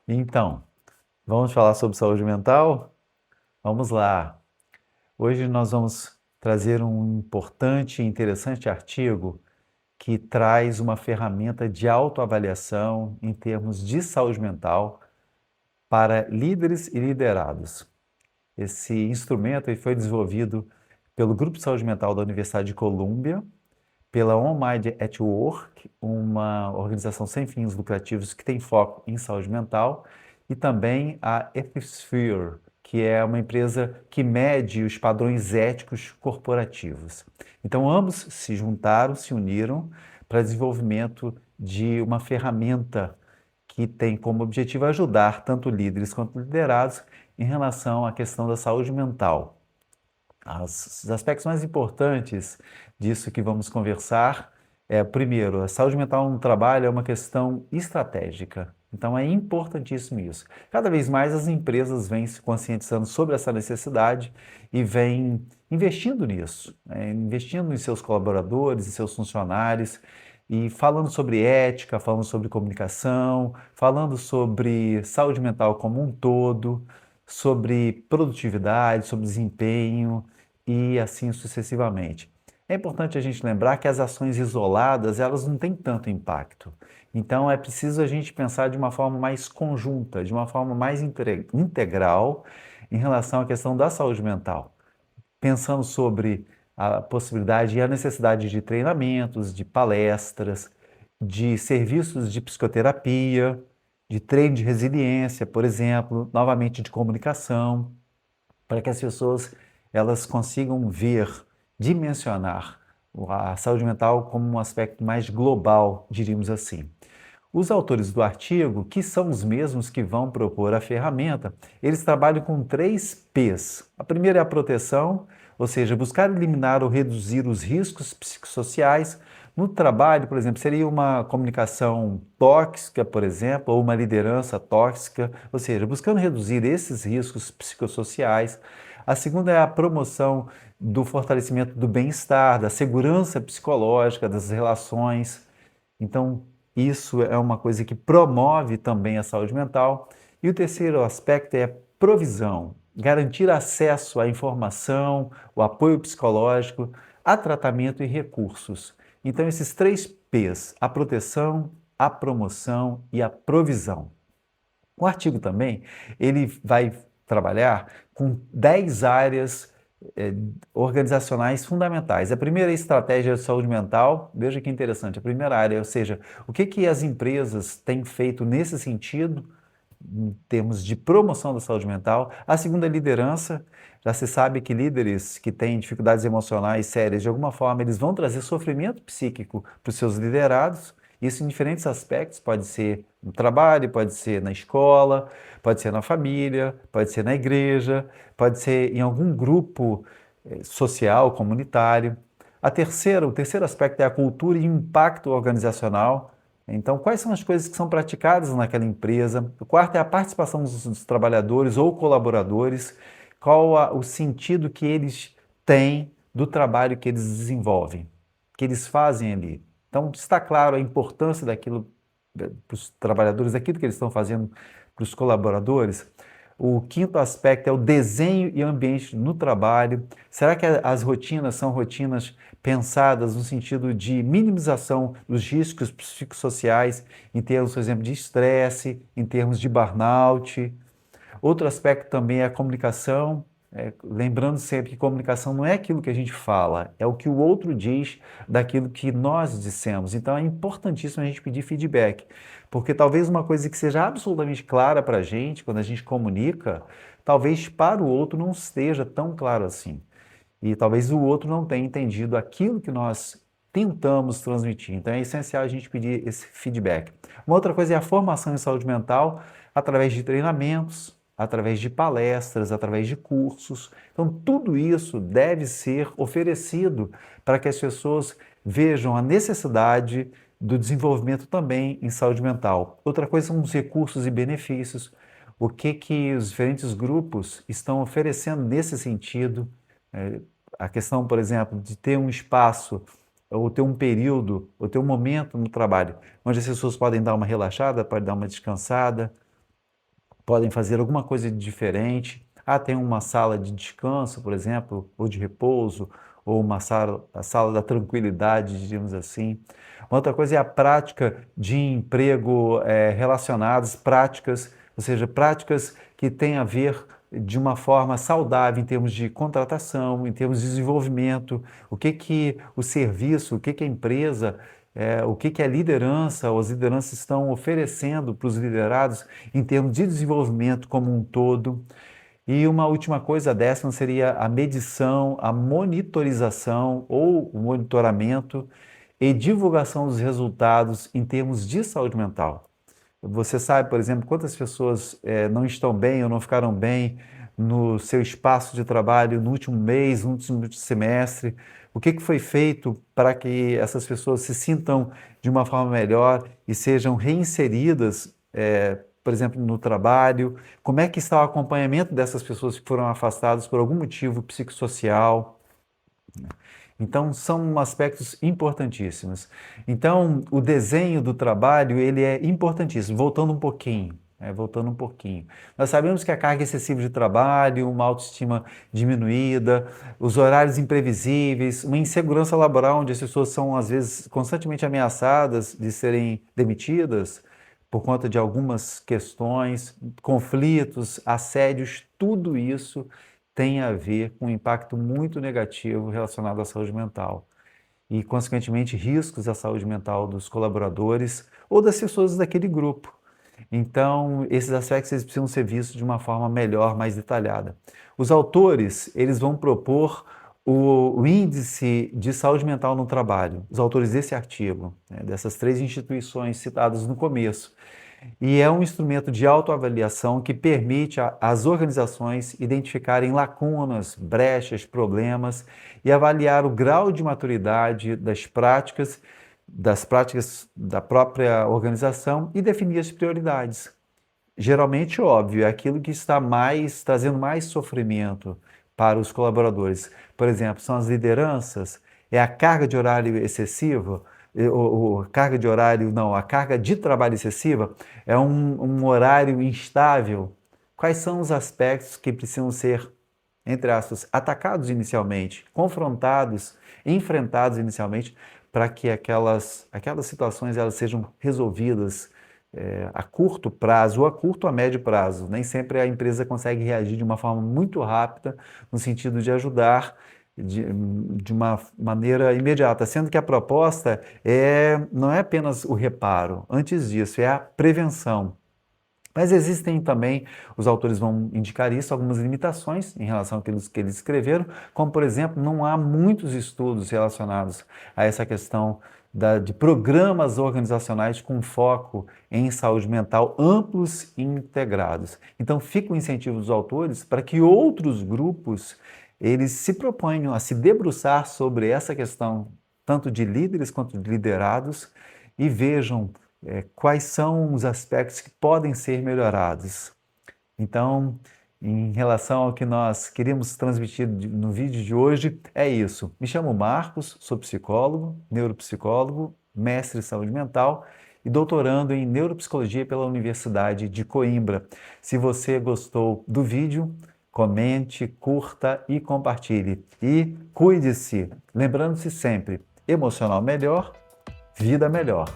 Então, vamos falar sobre saúde mental? Vamos lá. Hoje nós vamos trazer um importante e interessante artigo que traz uma ferramenta de autoavaliação em termos de saúde mental para líderes e liderados. Esse instrumento foi desenvolvido pelo Grupo de Saúde Mental da Universidade de Colômbia, pela On Mind at Work, uma organização sem fins lucrativos que tem foco em saúde mental, e também a Ethisphere, que é uma empresa que mede os padrões éticos corporativos. Então, ambos se juntaram, se uniram para desenvolvimento de uma ferramenta que tem como objetivo ajudar tanto líderes quanto liderados em relação à questão da saúde mental. Os aspectos mais importantes disso que vamos conversar é, primeiro, a saúde mental no trabalho é uma questão estratégica. Então é importantíssimo isso. Cada vez mais as empresas vêm se conscientizando sobre essa necessidade e vêm investindo nisso, né? Investindo em seus colaboradores, em seus funcionários e falando sobre ética, falando sobre comunicação, falando sobre saúde mental como um todo, sobre produtividade, sobre desempenho e assim sucessivamente. É importante a gente lembrar que as ações isoladas, elas não têm tanto impacto. Então é preciso a gente pensar de uma forma mais conjunta, de uma forma mais integral em relação à questão da saúde mental, pensando sobre a possibilidade e a necessidade de treinamentos, de palestras, de serviços de psicoterapia, de treino de resiliência, por exemplo, novamente de comunicação, para que as pessoas elas consigam ver, dimensionar a saúde mental como um aspecto mais global, diríamos assim. Os autores do artigo, que são os mesmos que vão propor a ferramenta, eles trabalham com 3 P's. A primeira é a proteção, ou seja, buscar eliminar ou reduzir os riscos psicossociais. No trabalho, por exemplo, seria uma comunicação tóxica, por exemplo, ou uma liderança tóxica, ou seja, buscando reduzir esses riscos psicossociais. A segunda é a promoção do fortalecimento do bem-estar, da segurança psicológica, das relações. Então, isso é uma coisa que promove também a saúde mental. E o terceiro aspecto é provisão, garantir acesso à informação, o apoio psicológico, a tratamento e recursos. Então, esses 3 P's, a proteção, a promoção e a provisão. O artigo também, ele vai trabalhar com 10 áreas eh, organizacionais fundamentais. A primeira é a estratégia de saúde mental. Veja que interessante, a primeira área, ou seja, o que que as empresas têm feito nesse sentido, em termos de promoção da saúde mental. A segunda é liderança. Já se sabe que líderes que têm dificuldades emocionais sérias, de alguma forma, eles vão trazer sofrimento psíquico para os seus liderados. Isso em diferentes aspectos, pode ser no trabalho, pode ser na escola, pode ser na família, pode ser na igreja, pode ser em algum grupo social, comunitário. O terceiro aspecto é a cultura e o impacto organizacional. Então, quais são as coisas que são praticadas naquela empresa? O quarto é a participação dos trabalhadores ou colaboradores. O sentido que eles têm do trabalho que eles desenvolvem, que eles fazem ali. Então, está claro a importância daquilo para os trabalhadores, daquilo que eles estão fazendo para os colaboradores. O quinto aspecto é o desenho e ambiente no trabalho. Será que as rotinas são rotinas pensadas no sentido de minimização dos riscos psicossociais, em termos, por exemplo, de estresse, em termos de burnout? Outro aspecto também é a comunicação. Lembrando sempre que comunicação não é aquilo que a gente fala, é o que o outro diz daquilo que nós dissemos. Então é importantíssimo a gente pedir feedback, porque talvez uma coisa que seja absolutamente clara para a gente, quando a gente comunica, talvez para o outro não esteja tão claro assim. E talvez o outro não tenha entendido aquilo que nós tentamos transmitir. Então é essencial a gente pedir esse feedback. Uma outra coisa é a formação em saúde mental através de treinamentos, através de palestras, através de cursos. Então tudo isso deve ser oferecido para que as pessoas vejam a necessidade do desenvolvimento também em saúde mental. Outra coisa são os recursos e benefícios. O que que os diferentes grupos estão oferecendo nesse sentido? É, a questão, por exemplo, de ter um espaço, ou ter um período, ou ter um momento no trabalho, onde as pessoas podem dar uma relaxada, podem dar uma descansada, podem fazer alguma coisa de diferente. Ah, tem uma sala de descanso, por exemplo, ou de repouso, ou a sala da tranquilidade, diríamos assim. Uma outra coisa é a prática de emprego relacionadas, práticas, ou seja, práticas que têm a ver de uma forma saudável em termos de contratação, em termos de desenvolvimento, o que que o serviço, o que que a empresa, o que que a liderança ou as lideranças estão oferecendo para os liderados em termos de desenvolvimento como um todo. E uma última coisa, a décima, seria a medição, a monitorização ou o monitoramento e divulgação dos resultados em termos de saúde mental. Você sabe, por exemplo, quantas pessoas não estão bem ou não ficaram bem no seu espaço de trabalho no último mês, no último semestre? O que que foi feito para que essas pessoas se sintam de uma forma melhor e sejam reinseridas, por exemplo, no trabalho? Como é que está o acompanhamento dessas pessoas que foram afastadas por algum motivo psicossocial? Então, são aspectos importantíssimos. Então, o desenho do trabalho, ele é importantíssimo. Voltando um pouquinho. Nós sabemos que a carga excessiva de trabalho, uma autoestima diminuída, os horários imprevisíveis, uma insegurança laboral onde as pessoas são, às vezes, constantemente ameaçadas de serem demitidas por conta de algumas questões, conflitos, assédios, tudo isso tem a ver com um impacto muito negativo relacionado à saúde mental e, consequentemente, riscos à saúde mental dos colaboradores ou das pessoas daquele grupo. Então, esses aspectos eles precisam ser vistos de uma forma melhor, mais detalhada. Os autores, eles vão propor o índice de saúde mental no trabalho, os autores desse artigo, né, dessas três instituições citadas no começo. E é um instrumento de autoavaliação que permite às organizações identificarem lacunas, brechas, problemas e avaliar o grau de maturidade das práticas da própria organização e definir as prioridades. Geralmente, óbvio, é aquilo que está trazendo mais sofrimento para os colaboradores. Por exemplo, são as lideranças, é a carga de horário excessiva, carga de horário, não, a carga de trabalho excessiva é um horário instável. Quais são os aspectos que precisam ser, entre aspas, atacados inicialmente, confrontados, enfrentados inicialmente, para que aquelas situações elas sejam resolvidas a curto prazo ou a curto a médio prazo. Nem sempre a empresa consegue reagir de uma forma muito rápida, no sentido de ajudar de uma maneira imediata, sendo que a proposta não é apenas o reparo, antes disso, é a prevenção. Mas existem também, os autores vão indicar isso, algumas limitações em relação àquilo que eles escreveram, como, por exemplo, não há muitos estudos relacionados a essa questão de programas organizacionais com foco em saúde mental amplos e integrados. Então, fica o incentivo dos autores para que outros grupos eles se proponham a se debruçar sobre essa questão, tanto de líderes quanto de liderados, e vejam quais são os aspectos que podem ser melhorados. Então, em relação ao que nós queríamos transmitir no vídeo de hoje, é isso. Me chamo Marcos, sou psicólogo, neuropsicólogo, mestre em saúde mental e doutorando em neuropsicologia pela Universidade de Coimbra. Se você gostou do vídeo, comente, curta e compartilhe. E cuide-se, lembrando-se sempre, emocional melhor, vida melhor.